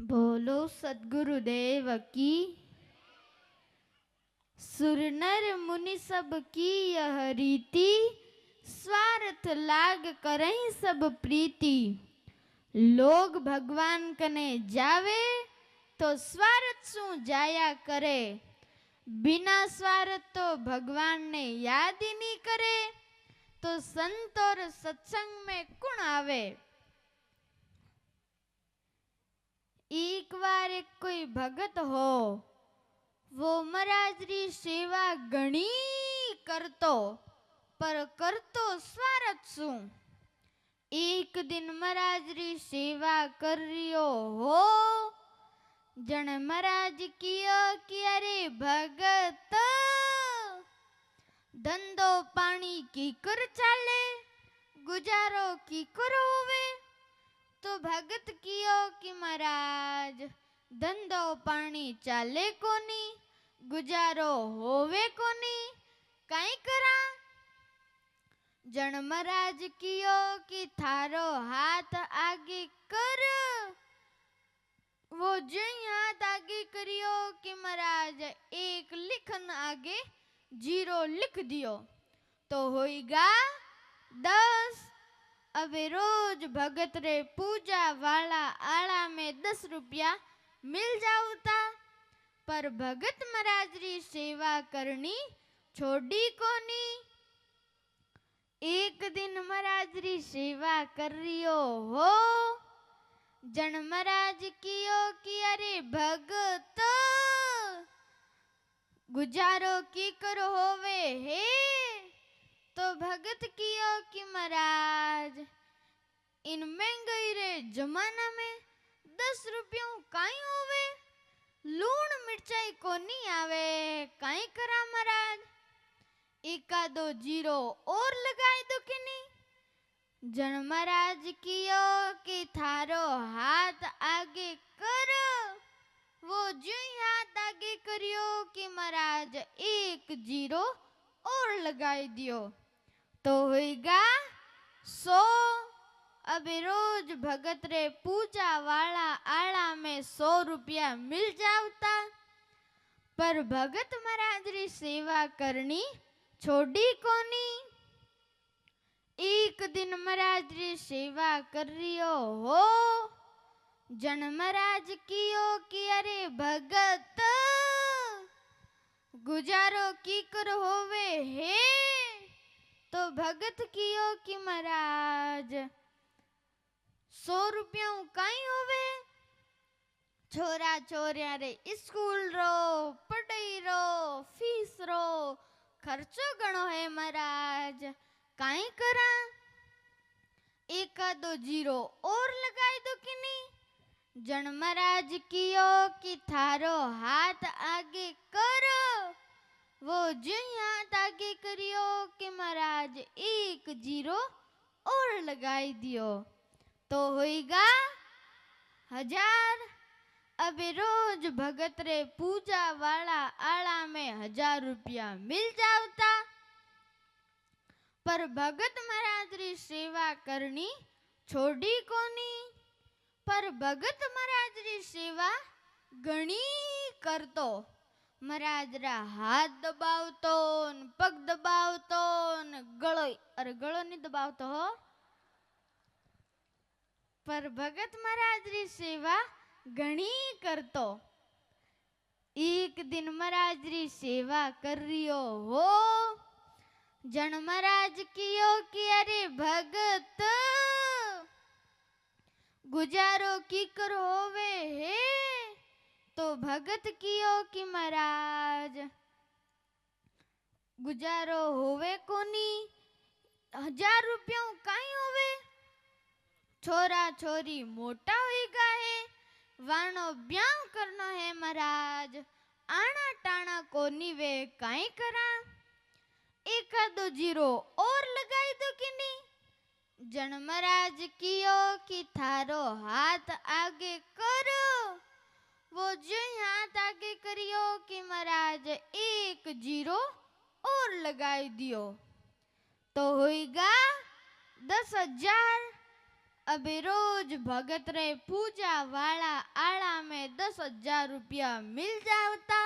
बोलो सद्गुरुदेव की। सुर नर मुनि सब की यह रीति, स्वार्थ लाग करहीं सब प्रीति। लोग भगवान कने जावे तो स्वार्थ शू जाया करे, बिना स्वार्थ तो भगवान ने याद ही नहीं करे। तो संत और सत्संग में कौन आवे। एक बार एक कोई भगत हो, वो महाराज री सेवा घणी करतो, पर करतो स्वार्थ शू। एक दिन महाराज री सेवा कर रियो हो, जन महाराज कियो कि अरे भगत, धंधो पानी की कर चाले, गुजारो की करो होवे। तो भगत कियो कि महाराज धंधो पानी चाले कोनी, गुजारो होवे कोनी, काई करा। जन महाराज कियो कि थारो हाथ आगे कर। वो जो हाथ आगे करियो कि महाराज एक लिखन आगे जीरो लिख दियो तो होएगा 10। अबे रोज भगत रे पूजा वाला आला में 10 रुपया मिल जाऊता, पर भगत महाराज री सेवा करनी छोड़ी कोनी। एक दिन महाराज री सेवा कर रियो हो, जन महाराज कियो कि अरे भगत, गुजारो की करो होवे हे। तो भगत कियो कि महाराज इन महंगाई रे जमाना में 10 रुपयों काई होवे, लूण मिर्चाई को नहीं आवे, काई करा महाराज। एकादो जीरो और लगाए दो कि नहीं। जन महाराज कियो कि थारो हाथ आगे कर। वो जो हाथ आगे करियो कि महाराज एक जीरो और लगाई दियो तो होएगा 100। अबे रोज भगत रे पूजा वाला आला में 100 रुपया मिल जावता, पर भगत महाराज री सेवा करनी छोड़ी कोनी। एक दिन महाराज री सेवा कर रियो हो, जन महाराज कियो कि अरे भगत, गुजारो की कर होवे हे। तो भगत कियो कि महाराज 100 रुपया काई होवे, छोरा छोरिया रे स्कूल रो, पढ़ाई रो, फीस रो खर्चो घणो है महाराज, काई करा। एकादो जीरो और लगाई दो कि नहीं। जन महाराज कियो कि थारो हाथ आगे कर। वो जो हाथ आगे करियो कि महाराज एक जीरो और लगाई दियो तो होएगा 1000। अबे रोज भगत रे पूजा वाला आला में 1000 रुपया मिल जावता, पर भगत महाराज री सेवा करनी छोड़ी कोनी। पर भगत महाराज री सेवा घणी करतो, महाराज रा हाथ दबावतो, पग दबावतो, गळो अरे गळो नहीं दबावतो हो, पर भगत महाराज री सेवा घणी करतो। एक दिन महाराज री सेवा कर रियो हो, जन महाराज कियो कि अरे भगत, गुजारो की कर होवे हे। तो भगत कियो कि महाराज गुजारो होवे कोनी, 1000 रुपया काई होवे, छोरा छोरी मोटा हुई गए, वाणो ब्याह करना है महाराज, आना टाणा कोनी वे काई करा। एकादो जीरो और लगाई दो कि नहीं। जन महाराज कियो कि थारो हाथ आगे करो। वो जो हाथ आगे करियो कि महाराज एक जीरो और लगाई दियो तो होएगा 10,000। अबे रोज भगत रे पूजा वाला आला में 10,000 रुपया मिल जाता।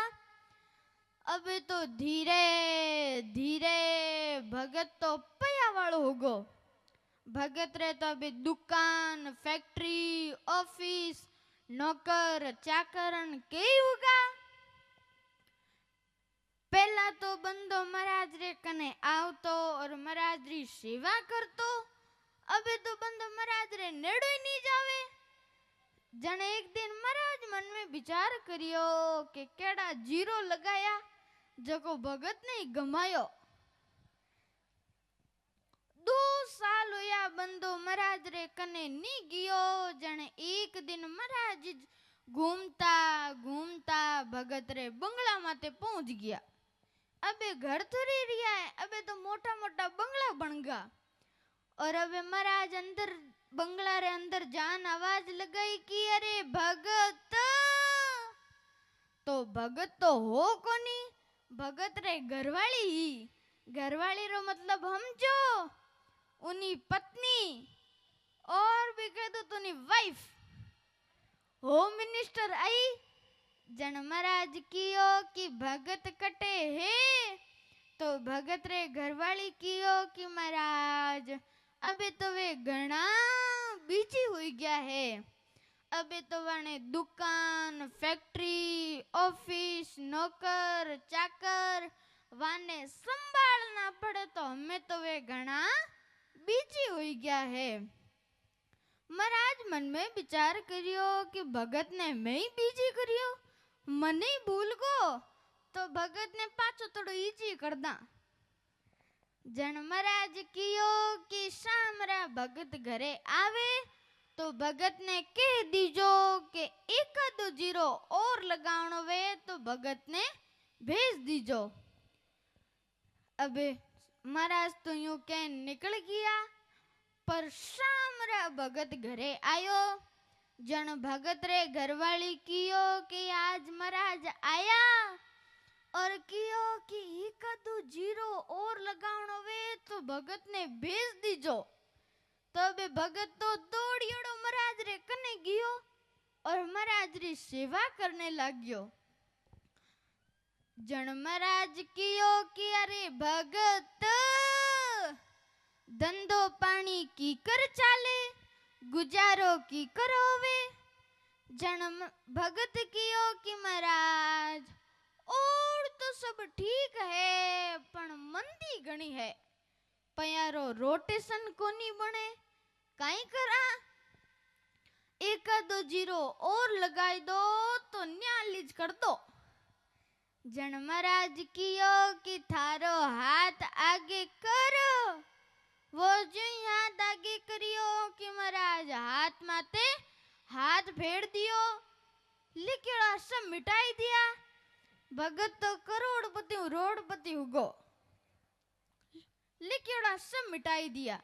अबे तो धीरे धीरे भगत तो पया वालो होगो। भगत रे तो अबे दुकान फैक्ट्री ऑफिस नौकर चाकरन के होगा। पहला तो बंदो महाराज रे कने आवतो और महाराज री सेवा करतो। अबे तो बंदो महाराज रे नेड़ो ही नहीं जावे। जने एक दिन महाराज मन में विचार करियो के केड़ा जीरो लगाया जको भगत ने गमायो। 2 साल होया बंदो महाराज रे कने नी गियो। जने एक दिन महाराज घूमता घूमता भगत रे बंगला माते पहुंच गया। अबे घर थोड़ी रिया है, अबे तो मोटा मोटा बंगला बन गया। और अबे महाराज अंदर बंगला रे अंदर जान आवाज लगाई कि अरे भगत। तो भगत तो हो कोनी, भगत रे घरवाली ही। घरवाली रो मतलब हमजो उनी पत्नी और भी कह दो तो वाइफ। Home minister I. जन महाराज कियो कि भगत कटे है। तो भगत रे घरवाली कियो कि महाराज अबे तो वे घना बिजी हुई गया है। अबे तो वाने दुकान फैक्ट्री ऑफिस नौकर चाकर वाने संभालना पड़े। तो हमें तो वे घना बिजी हुई गया है। महाराज मन में विचार करियो कि भगत ने मैं ही बिजी करियो, मने ही भूल गो। तो भगत ने पाछो थोड़ो इजी कर दा। जन महाराज कियो कि शाम रा भगत घरे आवे। तो भगत ने कह दीजो कि एक दो जीरो और लगावनो वे। तो भगत ने भेज दीजो। अबे महाराज तो यूं कह निकल गया। पर शाम रा भगत घरे आयो। जन भगत रे घरवाली कियो कि आज महाराज आया और कियो कि एक दो जीरो और लगावनो वे। तो भगत ने भेज दीजो। तो बे भगत तो दौड़ियोड़ो महाराज रे कने गियो और महाराज री सेवा करने लाग्यो। जन महाराज कियो कि अरे भगत धंधो पानी की कर चाले गुजारो की करो वे। जन्म भगत कियो कि महाराज और तो सब ठीक है पण मंदी घणी है। पयारो रोटेशन कोनी बने काई करा। एक दो जीरो और लगाई दो तो न्यालीज कर दो। जन महाराज कियो कि थारो हाथ आगे करो। वो जो हाथ आगे करियो कि महाराज हाथ माते हाथ फेर दियो। लिखड़ा सब मिटाई दिया। भगत तो करोड़पति रोडपति हुगो। लिखड़ा सब मिटाई दिया।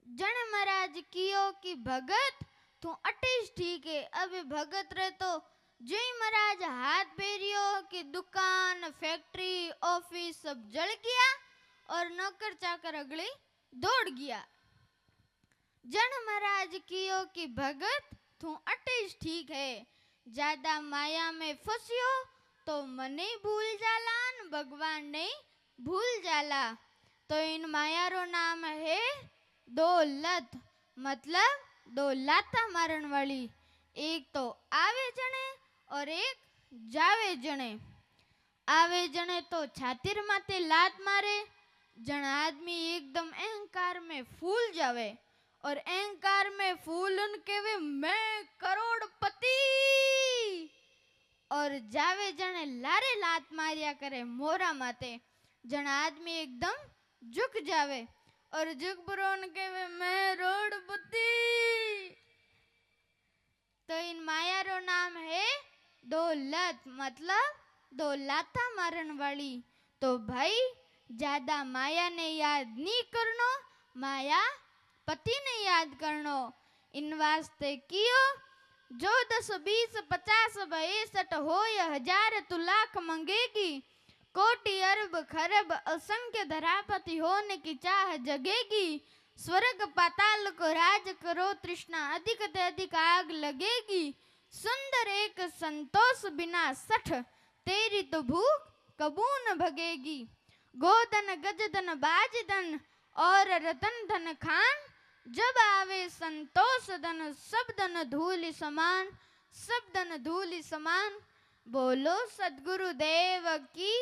जन महाराज कियो कि भगत तू अटेश ठीक है। अबे भगत रे तो जो महाराज हाथ फेरियो कि दुकान फैक्ट्री ऑफिस सब जल गया और नौकर चाकर अगले दौड़ गया। जन महाराज कियो कि भगत तू अटेश ठीक है। ज्यादा माया में फंसियो तो मने भूल जालान भगवान नहीं भूल जाला। तो इन माया रो नाम है दौलत, मतलब दो लाता मारन वाली। एक तो आवे जने और एक जावे जने। आवे जने तो छातिर माते लात मारे। जन आदमी एकदम अहंकार में फूल जावे और अहंकार में फूलन के वे मैं करोड़पति। और जावे जने लारे लात मारिया करे मोरा माते। जन आदमी एकदम झुक जावे और झुक बरोन के वे मैं रोडपति। तो इन माया रो नाम है दौलत, मतलब दो लाता मारन वाली। तो भाई ज्यादा माया ने याद नहीं करनो, माया पति ने याद करनो। इन वास्ते कियो जो 10 20 50 62 हो या हजार तू लाख मंगेगी। कोटि अरब खरब असंख्य धरापति होने की चाह जगेगी। स्वर्ग पाताल को राज करो, तृष्णा अधिक ते अधिक आग लगेगी। सुंदर एक संतोष बिना सठ, तेरी तो भूख कबू न भगेगी। गोधन गजधन बाजधन और रतन धन खान, जब आवे संतोष धन सब धन धूलि समान, सब धन धूलि समान। बोलो सद्गुरु देव की।